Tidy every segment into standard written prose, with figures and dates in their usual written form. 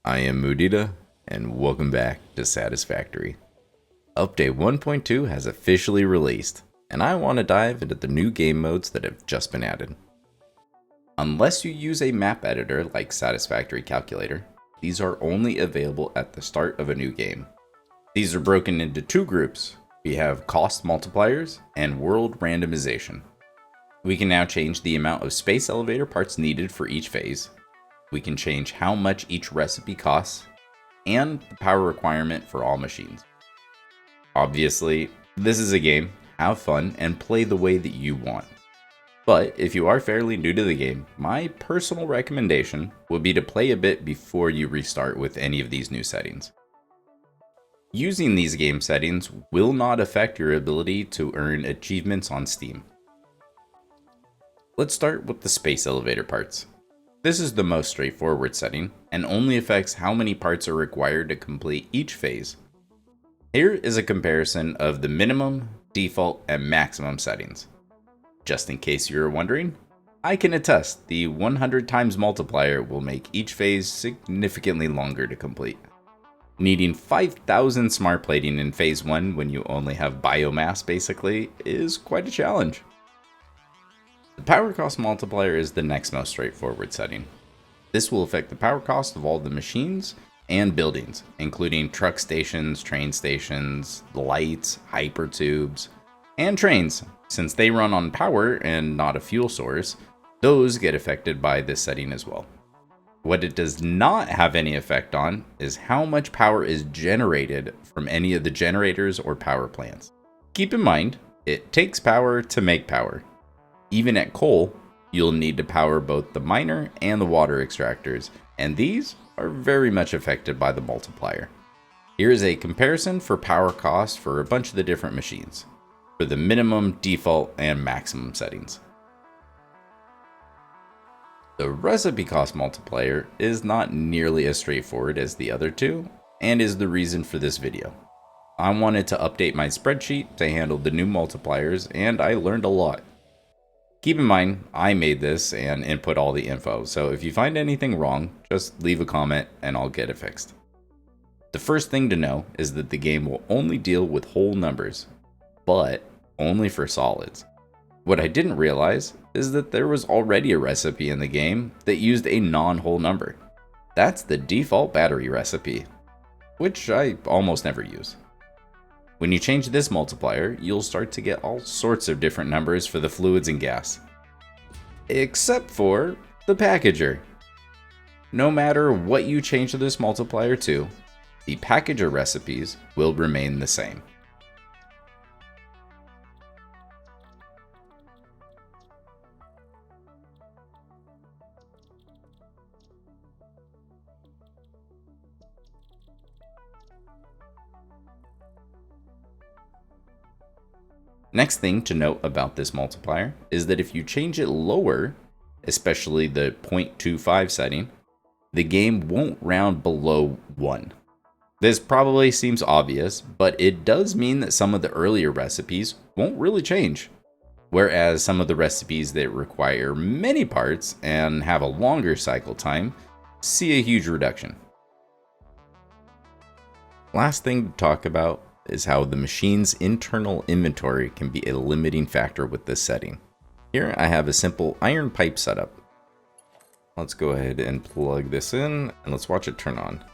I am Mudita, and welcome back to Satisfactory. Update 1.2 has officially released, and I want to dive into the new game modes that have just been added. Unless you use a map editor like Satisfactory Calculator, these are only available at the start of a new game. These are broken into two groups. We have cost multipliers and world randomization. We can now change the amount of space elevator parts needed for each phase. We can change how much each recipe costs, and the power requirement for all machines. Obviously, this is a game, have fun, and play the way that you want. But if you are fairly new to the game, my personal recommendation would be to play a bit before you restart with any of these new settings. Using these game settings will not affect your ability to earn achievements on Steam. Let's start with the space elevator parts. This is the most straightforward setting, and only affects how many parts are required to complete each phase. Here is a comparison of the minimum, default, and maximum settings. Just in case you were wondering, I can attest the 100 times multiplier will make each phase significantly longer to complete. Needing 5,000 smart plating in phase 1 when you only have biomass basically is quite a challenge. The power cost multiplier is the next most straightforward setting. This will affect the power cost of all the machines and buildings, including truck stations, train stations, lights, hypertubes, and trains. Since they run on power and not a fuel source, those get affected by this setting as well. What it does not have any effect on is how much power is generated from any of the generators or power plants. Keep in mind, it takes power to make power. Even at coal, you'll need to power both the miner and the water extractors, and these are very much affected by the multiplier. Here is a comparison for power cost for a bunch of the different machines, for the minimum, default, and maximum settings. The recipe cost multiplier is not nearly as straightforward as the other two, and is the reason for this video. I wanted to update my spreadsheet to handle the new multipliers, and I learned a lot. Keep in mind, I made this and input all the info, so if you find anything wrong, just leave a comment and I'll get it fixed. The first thing to know is that the game will only deal with whole numbers, but only for solids. What I didn't realize is that there was already a recipe in the game that used a non-whole number. That's the default battery recipe, which I almost never use. When you change this multiplier, you'll start to get all sorts of different numbers for the fluids and gas. Except for the packager. No matter what you change this multiplier to, the packager recipes will remain the same. Next thing to note about this multiplier is that if you change it lower, especially the 0.25 setting, the game won't round below 1. This probably seems obvious, but it does mean that some of the earlier recipes won't really change, whereas some of the recipes that require many parts and have a longer cycle time see a huge reduction. Last thing to talk about is how the machine's internal inventory can be a limiting factor with this setting. Here I have a simple iron pipe setup. Let's go ahead and plug this in and let's watch it turn on.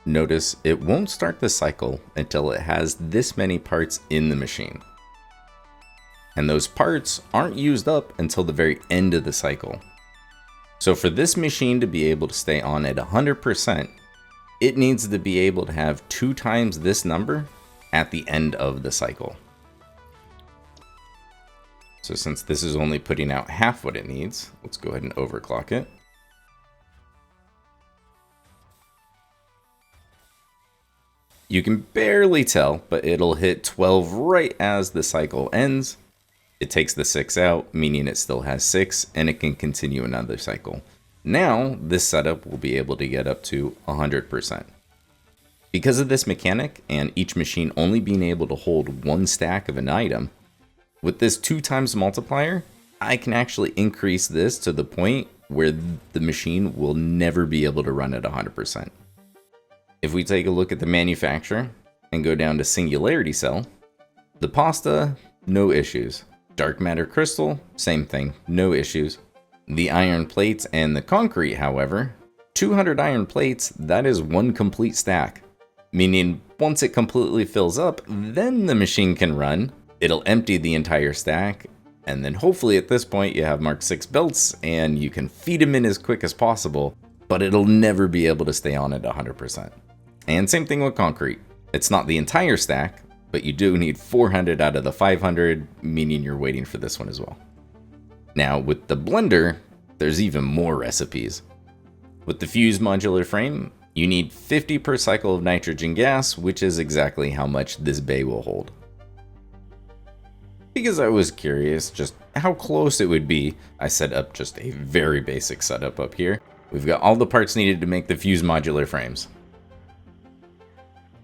Notice it won't start the cycle until it has this many parts in the machine. And those parts aren't used up until the very end of the cycle. So for this machine to be able to stay on at 100%, it needs to be able to have 2 times this number at the end of the cycle. So since this is only putting out half what it needs, let's go ahead and overclock it. You can barely tell, but it'll hit 12 right as the cycle ends. It takes the 6 out, meaning it still has 6, and it can continue another cycle. Now, this setup will be able to get up to 100%. Because of this mechanic, and each machine only being able to hold one stack of an item, with this 2 times multiplier, I can actually increase this to the point where the machine will never be able to run at 100%. If we take a look at the manufacturer and go down to singularity cell, the pasta, no issues. Dark matter crystal, same thing, no issues. The iron plates and the concrete, however, 200 iron plates, that is one complete stack. Meaning once it completely fills up, then the machine can run. It'll empty the entire stack, and then hopefully at this point you have Mark 6 belts and you can feed them in as quick as possible, but it'll never be able to stay on at 100%. And same thing with concrete. It's not the entire stack, but you do need 400 out of the 500, meaning you're waiting for this one as well. Now with the blender, there's even more recipes. With the fused modular frame, you need 50 per cycle of nitrogen gas, which is exactly how much this bay will hold. Because I was curious just how close it would be, I set up just a very basic setup up here. We've got all the parts needed to make the fused modular frames.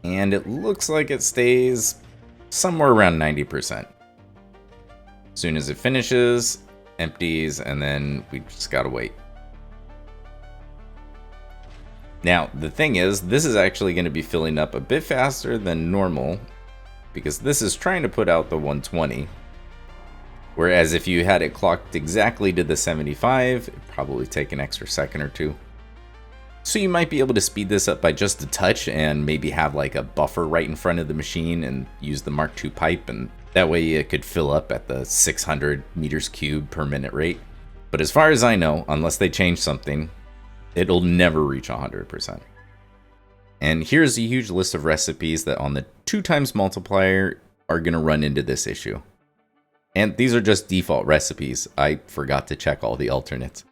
And it looks like it stays somewhere around 90%. As soon as it finishes, empties, and then we just gotta wait. Now, the thing is, this is actually going to be filling up a bit faster than normal because this is trying to put out the 120. Whereas if you had it clocked exactly to the 75, it'd probably take an extra second or two. So you might be able to speed this up by just a touch and maybe have like a buffer right in front of the machine and use the Mark II pipe, and that way it could fill up at the 600 meters cubed per minute rate. But as far as I know, unless they change something, it'll never reach 100%. And here's a huge list of recipes that on the 2 times multiplier are going to run into this issue. And these are just default recipes. I forgot to check all the alternates.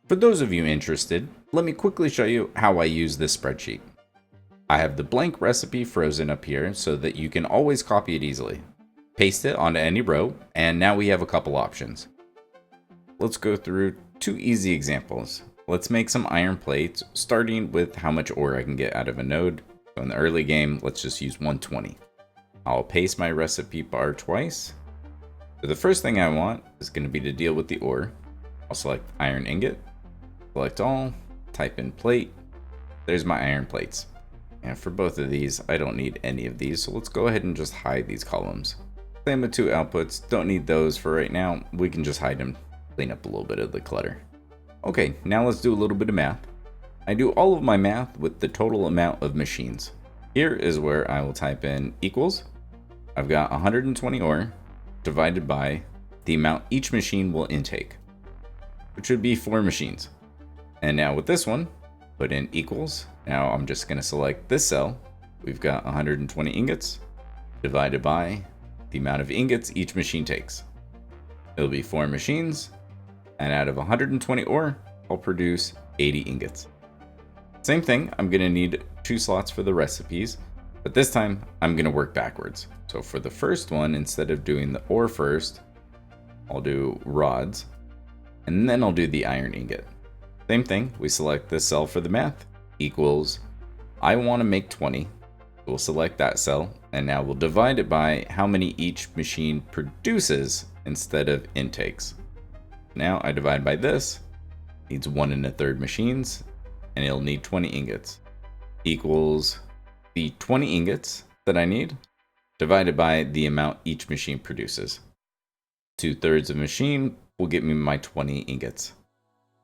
For those of you interested, let me quickly show you how I use this spreadsheet. I have the blank recipe frozen up here so that you can always copy it easily. Paste it onto any row, and now we have a couple options. Let's go through 2 easy examples. Let's make some iron plates, starting with how much ore I can get out of a node. So in the early game, let's just use 120. I'll paste my recipe bar twice. So the first thing I want is going to be to deal with the ore. I'll select iron ingot, select all, type in plate. There's my iron plates. And for both of these, I don't need any of these, so let's go ahead and just hide these columns. Same with 2 outputs, don't need those for right now. We can just hide them, clean up a little bit of the clutter. Okay, now let's do a little bit of math. I do all of my math with the total amount of machines. Here is where I will type in equals. I've got 120 ore divided by the amount each machine will intake, which would be 4 machines. And now with this one, put in equals. Now I'm just going to select this cell. We've got 120 ingots divided by the amount of ingots each machine takes. It'll be 4 machines, and out of 120 ore, I'll produce 80 ingots. Same thing, I'm going to need 2 slots for the recipes, but this time I'm going to work backwards. So for the first one, instead of doing the ore first, I'll do rods, and then I'll do the iron ingot. Same thing, we select this cell for the math, equals, I want to make 20. We'll select that cell, and now we'll divide it by how many each machine produces instead of intakes. Now I divide by this, needs 1 1/3 machines, and it'll need 20 ingots. Equals the 20 ingots that I need, divided by the amount each machine produces. 2/3 of machine will get me my 20 ingots.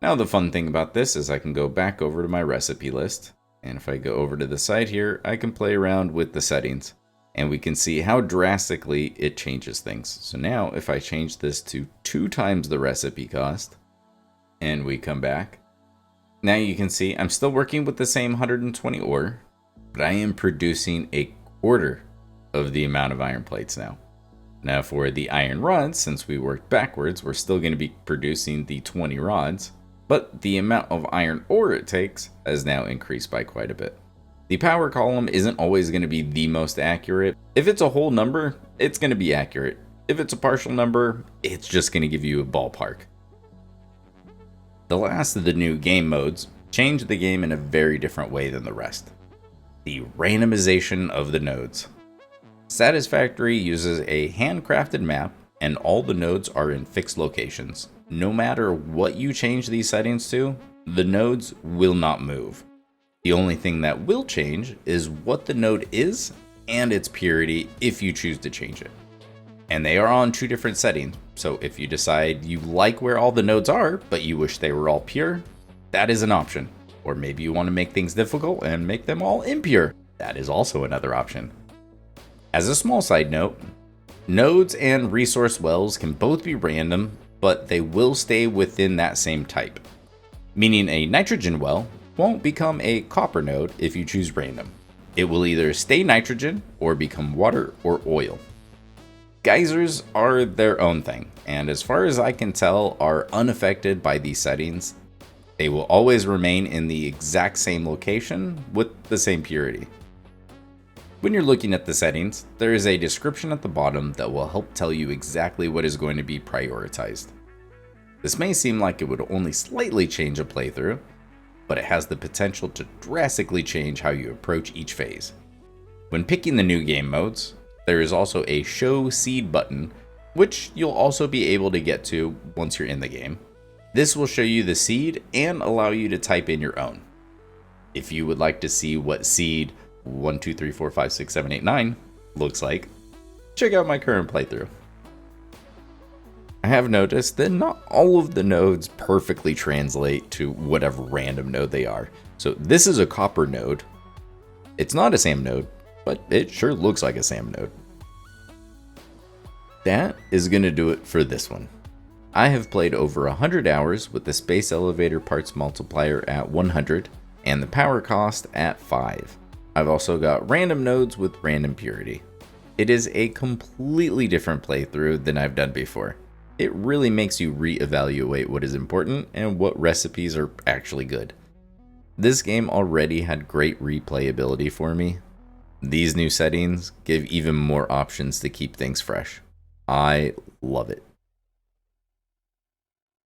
Now the fun thing about this is I can go back over to my recipe list, and if I go over to the side here, I can play around with the settings, and we can see how drastically it changes things. So now if I change this to 2 times the recipe cost, and we come back, now you can see I'm still working with the same 120 ore, but I am producing a quarter of the amount of iron plates now. Now for the iron rods, since we worked backwards, we're still going to be producing the 20 rods, but the amount of iron ore it takes has now increased by quite a bit. The power column isn't always going to be the most accurate. If it's a whole number, it's going to be accurate. If it's a partial number, it's just going to give you a ballpark. The last of the new game modes, change the game in a very different way than the rest. The randomization of the nodes. Satisfactory uses a handcrafted map, and all the nodes are in fixed locations. No matter what you change these settings to, the nodes will not move. The only thing that will change is what the node is and its purity if you choose to change it. And they are on 2 different settings, so if you decide you like where all the nodes are, but you wish they were all pure, that is an option. Or maybe you want to make things difficult and make them all impure. That is also another option. As a small side note, nodes and resource wells can both be random, but they will stay within that same type. Meaning a nitrogen well won't become a copper node if you choose random. It will either stay nitrogen or become water or oil. Geysers are their own thing, and as far as I can tell are unaffected by these settings. They will always remain in the exact same location with the same purity. When you're looking at the settings, there is a description at the bottom that will help tell you exactly what is going to be prioritized. This may seem like it would only slightly change a playthrough, but it has the potential to drastically change how you approach each phase. When picking the new game modes, there is also a Show Seed button, which you'll also be able to get to once you're in the game. This will show you the seed and allow you to type in your own. If you would like to see what seed 1, 2, 3, 4, 5, 6, 7, 8, 9 looks like, check out my current playthrough. I have noticed that not all of the nodes perfectly translate to whatever random node they are. So this is a copper node. It's not a SAM node, but it sure looks like a SAM node. That is going to do it for this one. I have played over 100 hours with the space elevator parts multiplier at 100 and the power cost at 5. I've also got random nodes with random purity. It is a completely different playthrough than I've done before. It really makes you reevaluate what is important and what recipes are actually good. This game already had great replayability for me. These new settings give even more options to keep things fresh. I love it.